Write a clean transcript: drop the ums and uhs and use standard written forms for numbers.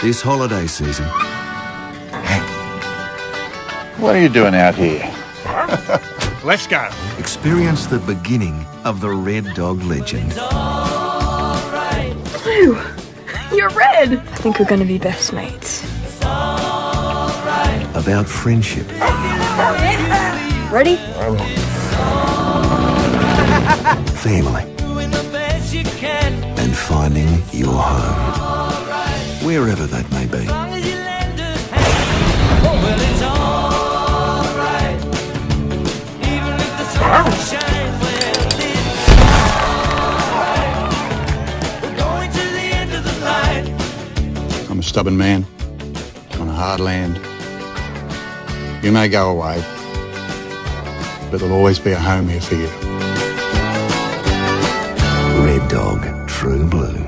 This holiday season, What are you doing out here? Let's go. experience the beginning of the Red Dog legend. Blue, you're red. I think we're gonna be best mates. About friendship, Ready? family, and finding your home. Wherever that may be. I'm a stubborn man on a hard land. You may go away, but there'll always be a home here for you. Red Dog, True Blue.